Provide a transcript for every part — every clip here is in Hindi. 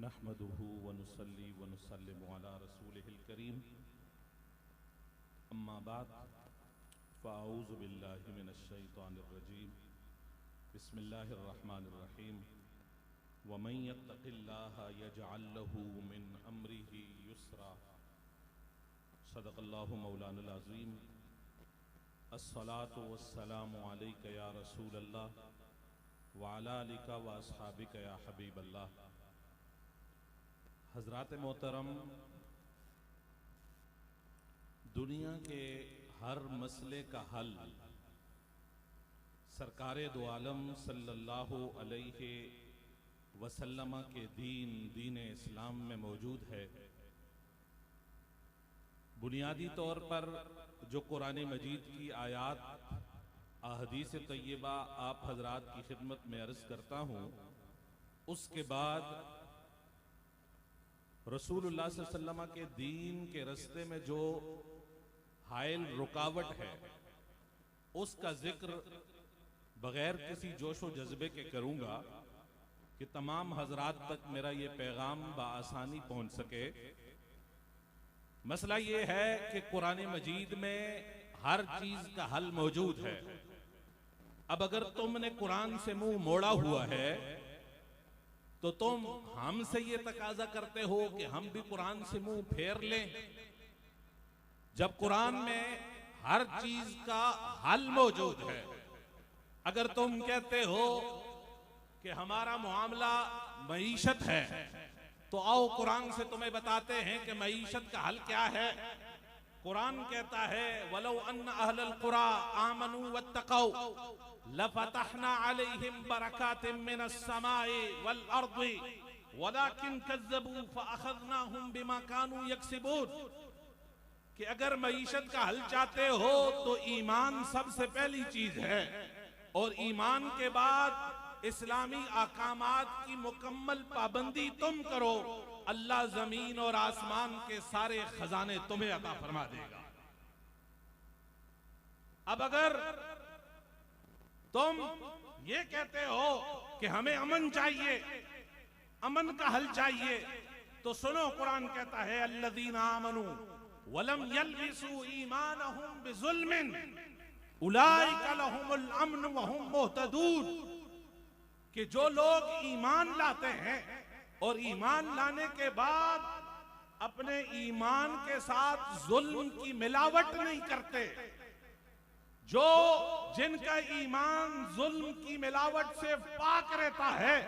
नहमदुहु व नुसल्ली व नुसल्लिमु अला रसूलिहिल करीम अम्मा बाद फ़अऊज़ु बिल्लाहि मिनश शैतानिर रजीम बिस्मिल्लाहिर रहमानिर रहीम व मन यत्तक़िल्लाहा यजअल लहू मिन अम्रिही युस्रा सदक़ल्लाहु मौलाना अज़ीम। अस्सलातु वस्सलामु अलैका या रसूलल्लाह व अला आलिका व अस्हाबिका या हबीबल्लाह। हज़रात मोहतरम, दुनिया के हर मसले का हल सरकारे दो आलम सल्लल्लाहु अलैहि वसल्लम के दीन इस्लाम में मौजूद है। बुनियादी तौर पर जो कुरान मजीद की आयात अहदीस तय्यबा आप हजरात की खिदमत में अर्ज करता हूँ, उसके बाद रसूलुल्लाह सल्लल्लाहु अलैहि वसल्लम के दीन के रास्ते में जो हायल रुकावट है उसका जिक्र बगैर किसी जोशो जज्बे के करूंगा कि तमाम हजरात तक मेरा ये पैगाम बआसानी पहुंच सके। मसला ये है कि कुरान मजीद में हर चीज का हल मौजूद है। अब अगर तुमने कुरान से मुंह मोड़ा हुआ है तो तुम हमसे ये तकाजा करते हो कि हम भी कुरान से मुंह फेर लें, जब कुरान में हर चीज का हल मौजूद है। अगर तुम कहते हो कि हमारा मामला मईशत है तो आओ कुरान से तुम्हें बताते हैं कि मईशत का हल क्या है। कुरान कहता है वलौ अन्ना अहलल कुरा आमनू वत्तक़ौ लफतहना अलैहिम बरकातिम मिनस समाई वल अर्दी वलाकिन कज़्ज़बू फअख़ज़नाहुम बिमा कानू यक्सिबून। कि अगर मईशत का हल चाहते हो तो ईमान सबसे पहली चीज है, और ईमान के बाद इस्लामी अहकामात की मुकम्मल पाबंदी तुम करो, अल्लाह जमीन और आसमान के सारे खजाने तुम्हें अता फरमा देगा। अब अगर तुम ये कहते हो कि हमें अमन चाहिए, अमन का हल चाहिए, तो सुनो कुरान कहता है अल्लज़ीना आमनू वलम यल्बिसू ईमानहुम बिजुल्मिन उलाइका लहुमुल अम्न व हुम मुहतदून। कि जो लोग ईमान लाते हैं और ईमान लाने के बाद अपने ईमान के साथ जुल्म की मिलावट नहीं करते, जो जिनका ईमान जुल्म की मिलावट से पाक रहता है,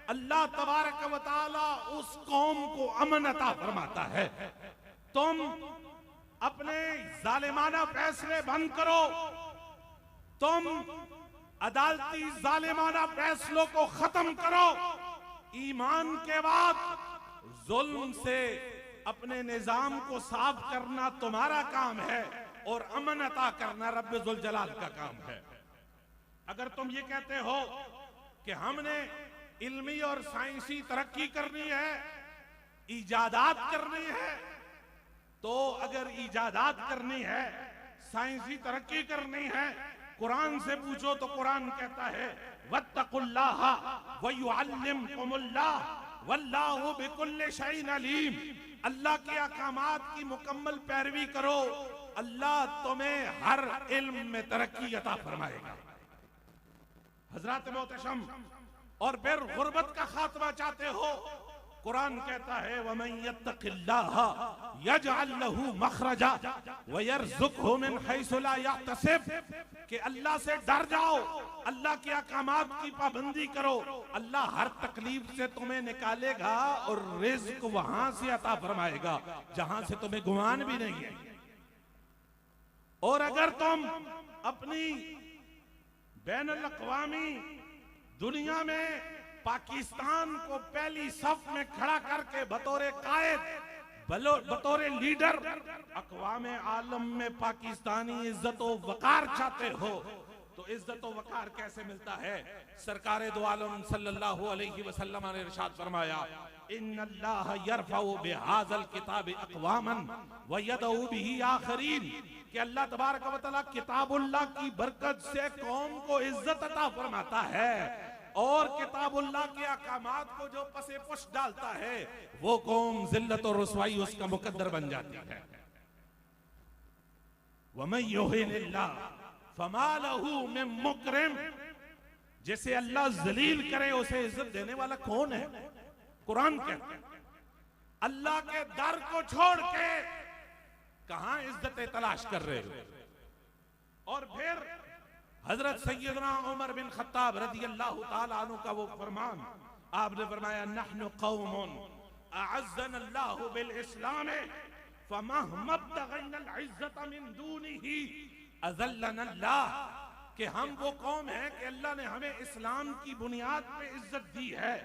अल्लाह तबारक व तआला उस कौम को अमन अता फरमाता है। तुम अपने जालिमाना फैसले बंद करो, तुम अदालती जालिमाना फैसलों को खत्म करो। ईमान के बाद जुल्म से अपने निजाम को साफ करना तुम्हारा काम है और अमन अता करना रब्बे जुल जलाल का काम है। अगर तुम ये कहते हो कि हमने इल्मी और साइंसी तरक्की करनी है, इजादात करनी है, तो अगर इजादात करनी है, साइंसी तरक्की करनी है, कुरान से पूछो तो कुरान कहता है वत्तकुल्लाह व युअल्लिमुकुमुल्लाह वल्लाहु बिकुल्लि शैइन अलीम। अल्लाह के अहकामात की मुकम्मल पैरवी करो, अल्लाह तुम्हें हर इल्म में तरक्की अता फरमाएगा। हजरत मोहतरम, और फिर गुर्बत का खात्मा चाहते हो, कुरान कहता है वमन यत्तक़िल्लाह यजअल लहू मखरजा व यरज़ुक़हु मिन हैसु ला यहतसिब। कि अल्लाह से डर जाओ, अल्लाह के अहकामात की पाबंदी करो, अल्लाह हर तकलीफ से तुम्हें निकालेगा और रिज़्क वहां से अता फरमाएगा जहां से तुम्हें गुमान भी नहीं है। और अगर तुम अपनी बैनुल अक़वामी दुनिया में पाकिस्तान को पहली सफ में खड़ा करके बतौर कायद, बतौर लीडर अक़वाम आलम में पाकिस्तानी इज्जत व वकार चाहते हो, तो इज्जत व वकार कैसे मिलता है? सरकारे दो आलम सल्लल्लाहु अलैहि वसल्लम ने इरशाद फरमाया इन्नल्लाह यरफउ बिहाज़ल किताब अक़वामन व यदउ बिही आखरीन। कि अल्लाह तबारक व तआला किताबुल्लाह की बरकत से कौम को इज्जत अता फरमाता है और किताबुल्लाह के अहकामात को जो पसे पुश डालता है, वो कौम जिल्लत और रुसवाई उसका मुकद्दर बन जाती है। वमन युहिनिल्लाह फमा लहू मिन मुकरिम, जिसे अल्लाह जलील करे उसे इज्जत देने वाला कौन है? कुरान कहता है अल्लाह के दर को छोड़ के कहां इज्जतें तलाश कर रहे हो। और फिर हजरत सैयदना उमर बिन खत्ताब रज़ियल्लाहु ताला अन्हु का वो फरमान, आपने फरमाया नहनु कौमुन अअज़्ज़ना अल्लाहु बिल इस्लाम फमहमा बतगैना अल इज्जत मिन दूनिही अज़ल्लना अल्लाह, कि हम वो कौम है कि अल्लाह ने हमें इस्लाम की बुनियाद पे इज्जत दी है।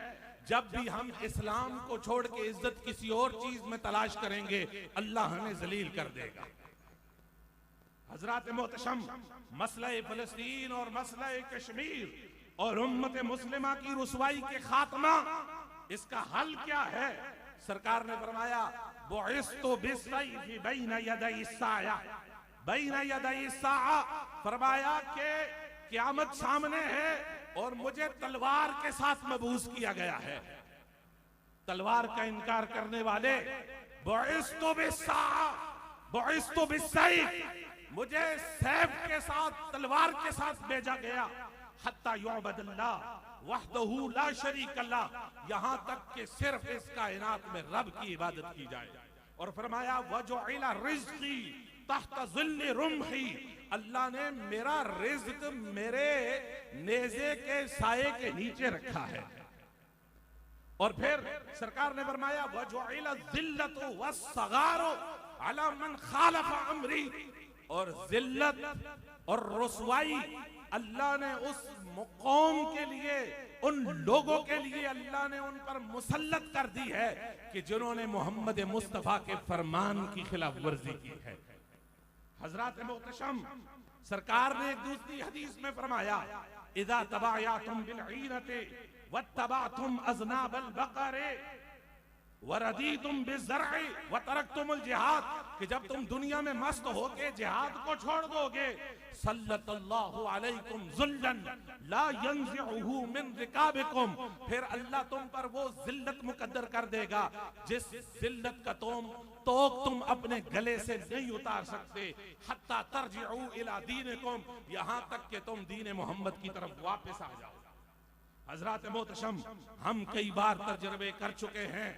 जब भी हम इस्लाम को छोड़ के इज्जत किसी और चीज में तलाश करेंगे, अल्लाह हमें जलील कर देगा। हजरात मोहतशम, मसला फलस्तीन और मसला कश्मीर और उम्मत मुस्लिमा की रुसवाई के खात्मा, इसका हल क्या है? सरकार ने फरमाया बुइस्तु बिस्सैफि बैन यदै साया, बैन यदै साआ, फरमाया कि क़यामत सामने है और मुझे तलवार के साथ मबूस किया गया है। तलवार का इनकार करने वाले बुइस्तु बिस्साआ, बुइस्तु बिस्सैफ, मुझे सैफ के साथ, तलवार के साथ भेजा गया। हत्ता युअबदल्लाह वहदहू ला शरीक लह, यहां तक कि सिर्फ इस कायनात में रब की इबादत की जाए। और फरमाया वजुइला रिज़्क़ी तहत ज़िल्ल रुम्ही, अल्लाह ने मेरा रिज़्क़ मेरे नेज़े के साये के नीचे रखा है। और फिर सरकार ने फरमाया वजुइला ज़िल्लतु वस्सगारु अला मन खालफ अमरी, और जिल्लत और रुसवाई अल्लाह ने उस कौम के लिए, उन लोगों के लिए अल्लाह ने उन पर मुसल्लत कर दी है कि जिन्होंने मोहम्मद मुस्तफा के फरमान की खिलाफ वर्जी की है। हजरात मोहतशम, सरकार ने एक दूसरी हदीस में फरमाया इदा तबायातुम बिल ईनति वत्तबातुम अज़नाबल बकरे वरदीतुम बिज़रइ वतरकतुमुल जिहाद, कि जब तुम दुनिया में मस्त होके जिहाद को छोड़ दोगे, सल्लल्लाहु अलैकुम ज़ुल्लन ला यंज़िउहु मिन रिकाबिकुम, फिर अल्लाह तुम पर वो जिल्लत मुकद्दर कर देगा जिस जिल्लत का तुम अपने गले से नहीं उतार सकते। हत्ता तरजिउ इला दीनिकुम, यहां तक कि तुम दीन मोहम्मद की तरफ वापस आ जाओ। हजरात मोहतशम, हम कई बार तजर्बे कर चुके हैं,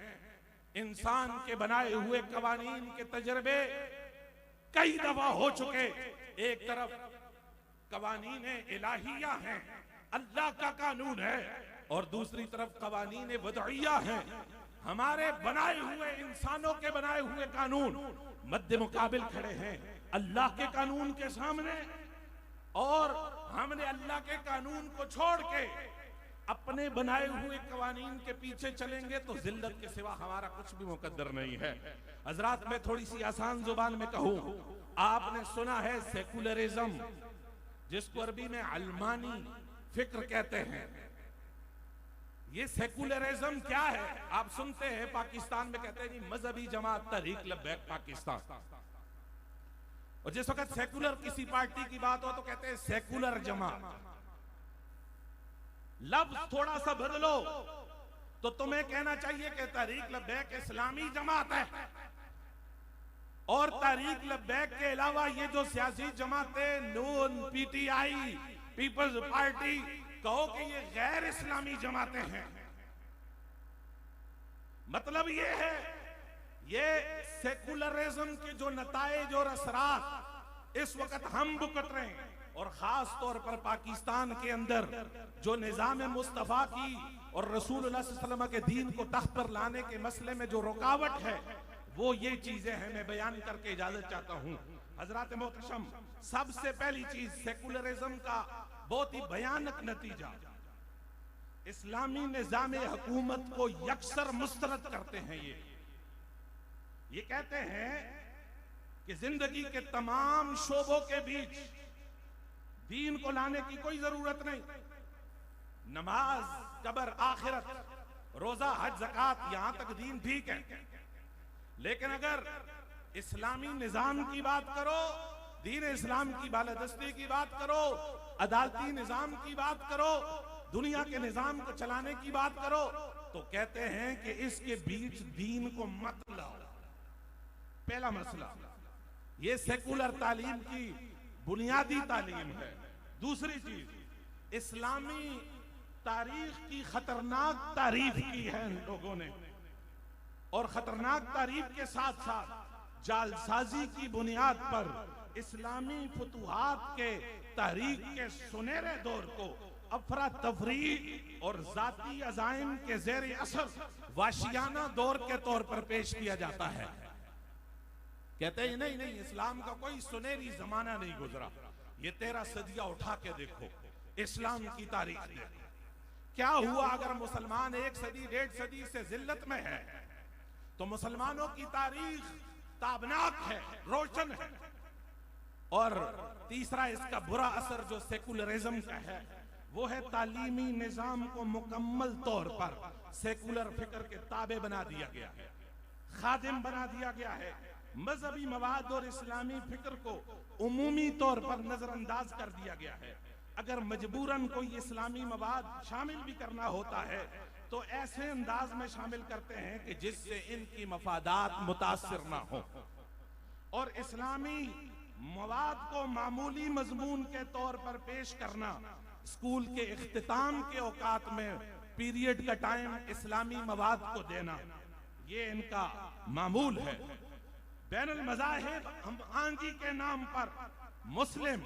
इंसान के बनाए हुए कवानीन के तजर्बे कई दफा हो चुके। एक तरफ कवानीन इलाहिया हैं, अल्लाह का कानून है, और दूसरी तरफ कवानीन वदइया हैं, हमारे बनाए हुए, इंसानों के बनाए हुए कानून मद्दे मुकाबिल खड़े हैं अल्लाह के कानून के सामने। और हमने अल्लाह के कानून को छोड़ के अपने बनाए हुए कवानीन के पीछे चलेंगे तो जिल्लत के सिवा हमारा कुछ भी मुकद्दर नहीं है। हजरात, मैं थोड़ी सी आसान जुबान में कहूं, आपने सुना है सेकुलरिज्म, जिसको अरबी में अलमानी फिक्र कहते हैं। ये सेकुलरिज्म क्या है? आप सुनते हैं पाकिस्तान में कहते हैं जी मजहबी जमात तहरीक लब्बैक पाकिस्तान, और जिस वक्त सेकुलर किसी पार्टी की बात हो तो कहते हैं सेकुलर जमात। लफ्ज थोड़ा सा बदलो तो तुम्हें कहना चाहिए कि तहरीक लब्बैक इस्लामी जमात है, और तहरीक लब्बैक के अलावा ये जो सियासी जमातें नून, पीटीआई, पीपल्स पार्टी, कहो कि ये गैर इस्लामी जमातें हैं। मतलब ये है, ये सेकुलरिज्म के जो नताइज और असरात इस वक्त हम भुगत रहे हैं, और खास तौर पर पाकिस्तान के अंदर जो निजाम मुस्तफा की और रसूलुल्लाह सल्लल्लाहु अलैहि वसल्लम के दीन को तख्त पर लाने के मसले में जो रुकावट है, वो ये चीजें हैं। मैं बयान करके इजाजत चाहता हूं। हजरात मोहतशम, सबसे पहली चीज, सेकुलरिज्म का बहुत ही भयानक नतीजा, इस्लामी निजाम हुकूमत को यकसर मुस्तरद करते हैं। ये कहते हैं कि जिंदगी के तमाम शोबों के बीच दीन को लाने की कोई जरूरत नहीं। नमाज, कब्र, आखिरत, रोजा, हज, ज़कात, यहां तक दीन ठीक है, लेकिन अगर इस्लामी निजाम की बात करो, दीन इस्लाम की बालादस्ती की बात करो, अदालती निजाम की बात करो, दुनिया के निजाम को चलाने की बात करो तो कहते हैं कि इसके बीच दीन को मत लाओ। पहला मसला ये सेकुलर तालीम की बुनियादी तालीम है। दूसरी चीज, इस्लामी तारीख की खतरनाक तारीफ की है इन लोगों ने, और खतरनाक तारीफ के साथ साथ जालसाजी की बुनियाद पर इस्लामी फतूहात के तहरीक के सुनहरे दौर को अफरा तफरी और जाती अजाइम के जेर असर वाशियाना दौर के तौर पर पेश किया जाता है। कहते हैं नहीं नहीं, इस्लाम का कोई सुनहरी जमाना नहीं गुजरा। ये 13 सदियां उठा के देखो इस्लाम की तारीख में क्या हुआ। अगर मुसलमान 1 सदी 1.5 सदी से जिल्लत में है तो मुसलमानों की तारीख ताबनाक है, रोशन है। और तीसरा इसका बुरा असर जो सेकुलरिज्म का है वो है तालीमी निजाम को मुकम्मल तौर पर सेकुलर फिक्र के ताबे बना दिया गया है, खादिम बना दिया गया है। मजहबी मवाद और इस्लामी फिक्र को उमूमी तौर पर नजरअंदाज कर दिया गया है। अगर मजबूरन कोई इस्लामी मवाद शामिल भी करना होता है तो ऐसे अंदाज में शामिल करते हैं कि जिससे इनकी मफादात मुतासिर ना हो, और इस्लामी मवाद को मामूली मजमून के तौर पर पेश करना, स्कूल के इख्तिताम के औकात में पीरियड का टाइम इस्लामी मवाद को देना, ये इनका मामूल है। बैनुल मज़ाहिब हम आंगी के नाम पर मुस्लिम,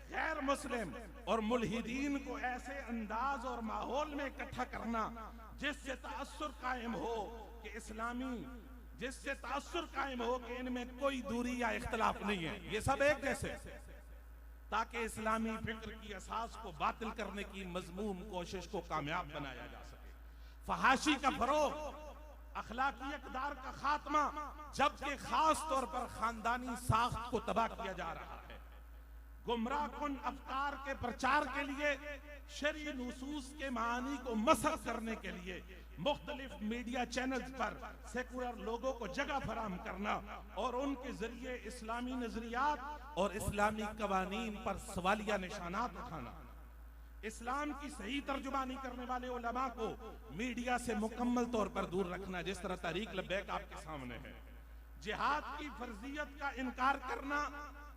गैर मुस्लिम और मुल्हिदीन को ऐसे अंदाज और माहौल में इकट्ठा करना जिससे तासुर कायम हो कि इनमें कोई दूरी या इख्तिलाफ नहीं है, ये सब एक जैसे, ताकि इस्लामी फिक्र की असास को बातिल करने की मजमूम कोशिश को कामयाब बनाया जा सके। फहाशी का फरोग, अखलाकी अक़दार का खात्मा, जबकि खास तौर पर खानदानी साख्त को तबाह किया जा रहा है। गुमराह कुन अफकार के प्रचार के लिए, शरई नुसूस के मानी को मसख करने के लिए मुख्तलिफ मीडिया चैनल्स पर सेकुलर लोगों को जगह फराहम करना और उनके जरिए इस्लामी नजरियात और इस्लामी कवानीन पर सवालिया निशानात उठाना, इस्लाम की सही तर्जुमानी करने वाले उलमा को मीडिया से मुकम्मल तौर पर दूर रखना, जिस तरह तहरीक लब्बैक आपके सामने है। जिहाद की फर्जियत का इनकार करना,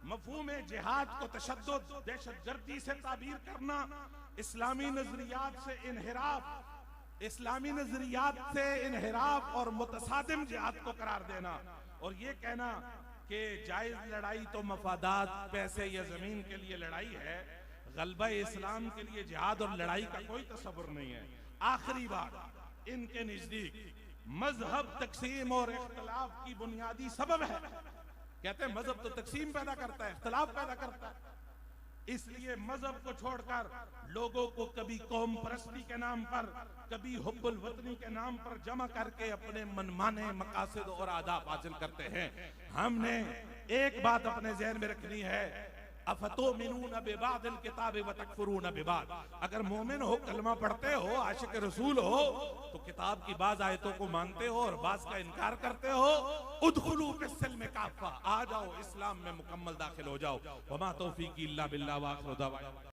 मफहूम जिहाद को तशद्दुद, दहशतगर्दी से ताबीर करना, इस्लामी नजरियात से इन्हिराफ और मुतसादिम जिहाद को करार देना, और ये कहना कि जायज लड़ाई तो मफादात, पैसे या जमीन के लिए लड़ाई है, गलबा इस्लाम के लिए जिहाद और लड़ाई का कोई तसव्वुर नहीं है। आखिरी बात, इनके नजदीक मजहब तकसीम और इख्तिलाफ की बुनियादी सबब है। कहते हैं मजहब तो तकसीम पैदा करता है, इख्तिलाफ पैदा करता है, इसलिए मजहब को छोड़कर लोगों को कभी कौम परस्ती के नाम पर, कभी हुब्बुल वतनी के नाम पर जमा करके अपने मनमाने मकासद और आदाब हासिल करते हैं। हमने एक बात अपने ज़हन में रखनी है, अफतुमिनून बिबादिल किताब व तकफुरून बिबाद। अगर मोमिन हो, कलमा पढ़ते हो, आशिक रसूल हो, तो किताब की बाज आयतों को मानते हो और बाज का इनकार करते हो। उदखुलू फिस्सिल्म काफ़ा, आ जाओ इस्लाम में मुकम्मल दाखिल हो जाओ। वमा तौफीकी इल्ला बिल्लाह व आखिरु दावाना।